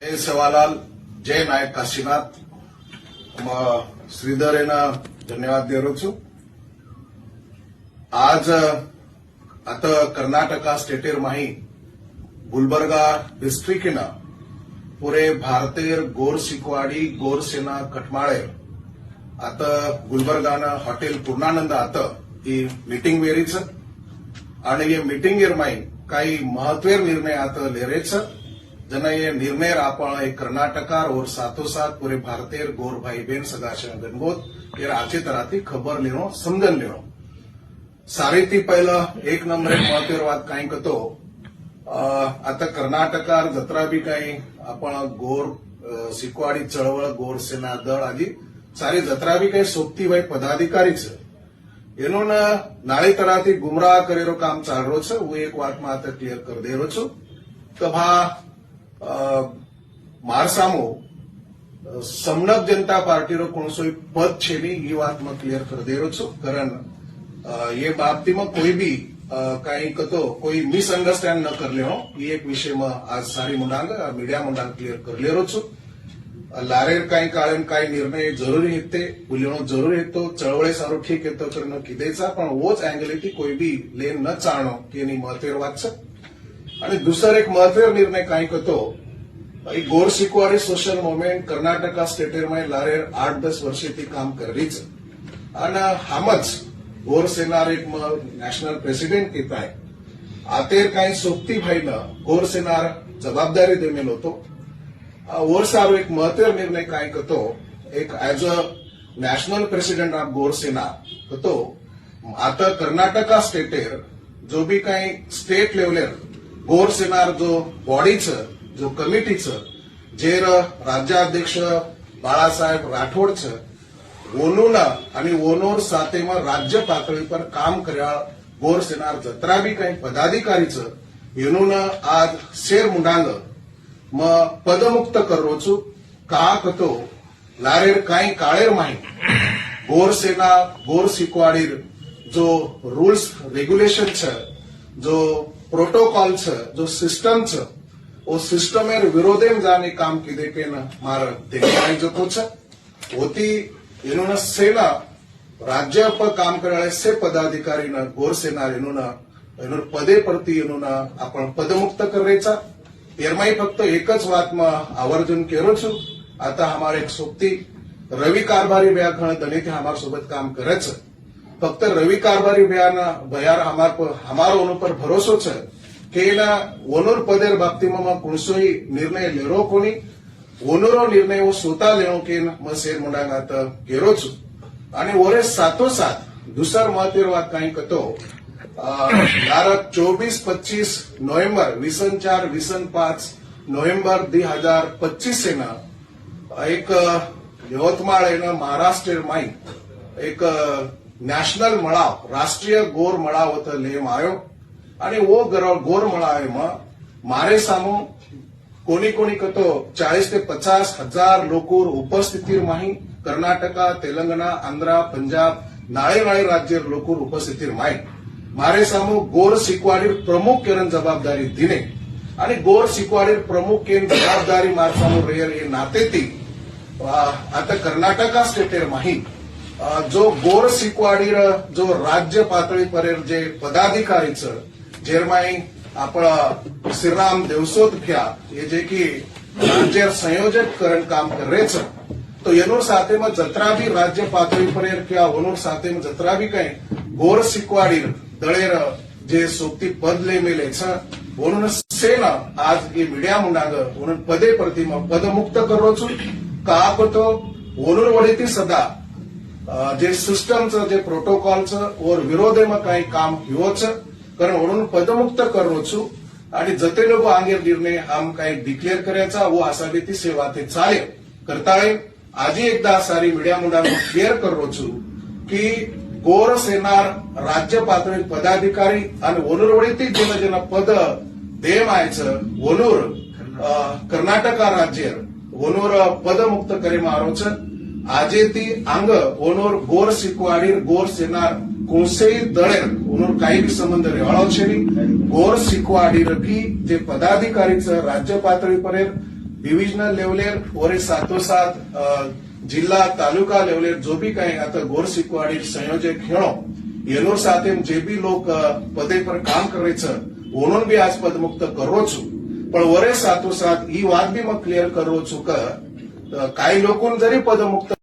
जय सेवालाल, जय नायक काशीनाथ. श्रीधरेन धन्यवाद देरोछु. आज आता कर्नाटका स्टेटेर माही गुलबर्गा डिस्ट्रिक्ट पुरे भारतीय गोर सिकवाडी गोर सेना कटमाळे आता गुलबर्गाना हॉटेल पूर्णानंद आता ही मीटिंग वेरीच आणि ये मीटिंगेर माही काही महत्वेर निर्णय आता लेरेच जना ये निर्णय आपण एक कर्नाटकार और साथोसाथ पूरे भारतीय गोर भाई बहन सगाशन गणगोत ये आचे तरह खबर लेनो समझन लेनो सारी थी पहला एक नंबर महत्वेर बात काही कतो आता कर्नाटकार जत्रा भी काही आपण गोर सिकवाडी चळवळ गोर सेना दळ आदि सारी जत्रा भी काही सोबती भाई पदाधिकारी एनो नाळी तरह थी गुमराह करेरो काम चाल रो छे वो एक बात में आता क्लियर कर दे रो छो तो भा मारसामो समनक जनता पार्टी रो कोणसोई पद छे नी बात में क्लियर कर दे रो छो कारण ये बाबती में कोई भी काही कतो कोई मिसअंडरस्टैंड न कर लेनो ये एक विषय में आज सारी मुंडांग मीडिया मुंडांग क्लियर कर ले रो छो लारेर काही काळेन काही निर्णय जरुरी हेते बोलणो जरुरी हेतो चळवळे सारो ठीक हेतो करनो किदेचा पण वोच अँगल थी कोई भी लेन न चाळणो केनी महत्वेर वात छे. आणि दुसरा एक महत्वेर निर्णय काही कतो गोर सिकवाडी सोशल मुवमेंट कर्नाटका स्टेटेर में लारेर 8-10 वर्षे थी काम कररीच आणि हमच गोर सेनार एक नॅशनल प्रेसिडेंट केताय आतेर काही सोबती भाईना गोर सेनार जबाबदारी देमेल होतो और सारो एक महत्वेर निर्णय काही कतो एक as a national president of गोर सेना कतो आता कर्नाटका स्टेटेर जो भी काही स्टेट लेवलेर गोर सेनार जो बॉडीच जो कमिटीच जेर राज्याध्यक्ष बाळासाहेब राठोड छ ओनूना आणि ओनोर साथे में राज्य पातळी पर काम कर्या गोर सेनार जत्रा भी काही पदाधिकारी छ एनून आज शेर मुंडांग म पदमुक्त करो छु का कतो लारेर काही काळेर माही गोर सेना गोर सिकवाडीर जो रूल्स रेग्युलेशन छ जो प्रोटोकॉल छ जो सिस्टम छ ओ सिस्टमेर विरोधेम जाने काम किदे पेन मार देखवाई जतो छ होती इन्होंने सेना राज्य पर काम करने से पदाधिकारी न गोर सेना इन्होंने पदे परती इन्होंने आपण पदमुक्त करेचा एरमाई फक्त एकच बात में आवर्जून केरो छु आता हमारे एक सोबती रवि कारभारी भया दलित हमारे सोबत काम करे छ फक्त रवि कारभारी भयार हमारो ओनो पर भरोसो छ के ना ओनोर पदेर बाबती में कोणसोई निर्णय लेरो कोनी ओनोरो निर्णय वो स्वतः लेनो के म शेर मुंडांगात केरो छु आणि ओरे साथोसाथ दुसर महत्वेर बात काही कतो यार 24-25 नोव्हेंबर 24-25 नोव्हेंबर 2025 से ना एक यवतमाळ एना महाराष्ट्र माई एक नॅशनल मळाव राष्ट्रीय गोर मळाव होता लेम आयो आणि वो गोर मळाव में मारे सामो कोणी कोणी कतो 40 ते 50 हजार लोकोर उपस्थितीर माही कर्नाटका तेलंगणा आंध्र पंजाब नाळे नाळे राज्य लोकोर उपस्थितीर माही मारे सामो गोर सिकवाडीर प्रमुख केरन जबाबदारी दिने आणि गोर सिकवाडीर प्रमुख केन जबाबदारी मारसामो रेयर ये नाते ती आता कर्नाटका स्टेटेर माही जो गोर सिकवाडीर जो राज्य पातळी परेर जे पदाधिकारी छ जेरमाई आपण श्रीराम देवसोत भ्या ये जे की राज्य संयोजक करण काम कर रहे छ तो एनोर साथे में जत्रा भी राज्य पातळी परेर क्या ओनोर साथे में जत्रा भी कहीं गोर सिकवाडीर दळेर जे सोबती पद ले मेले छ ओनोन सेना आज ये मीडिया मुंडांग ओनोन पदे प्रतिमा पद मुक्त करो छु का तो ओनोन वडीती सदा जे सिस्टम जे प्रोटोकॉल और विरोधे में काही काम हिवो छ कारण ओनोन पदमुक्त करो छु आणि जते लोक आंगे निर्णय हम काही डिक्लेअर करायचा वो असा भी ती सेवा ते चाले करताळे आजी एकदा सारी मीडिया मुंडांग क्लियर करो छु की गोर सेनार राज्य पातळी पदाधिकारी आणि ओनूरवडीती जेना जेना पद देम आयचं ओनूर कर्नाटका राज्य ओनूर पदमुक्त करे मारो छ आजे ती अंग ओनोर गोर सिकवाडीर गोर सेनार कोणसेही दळेर ओनोर काही भी संबंध रेवाळो छे गोर सिकवाडीर भी जे पदाधिकारीचं राज्य पातळी परेर डिव्हिजनल लेवलेर ओरे साथोसाथ जिल्ला तालुका लेवलेर जो भी कहीं आता गोर सिक्वाड़ी संयोजक हेणो ये लोग साथे जे भी लोग पदे पर काम करे छे उन्होंने भी आज पद मुक्त करो छू पण वरे साथोसाथ ई बात भी मैं क्लियर करो छू के काही लोकों जरी पद मुक्त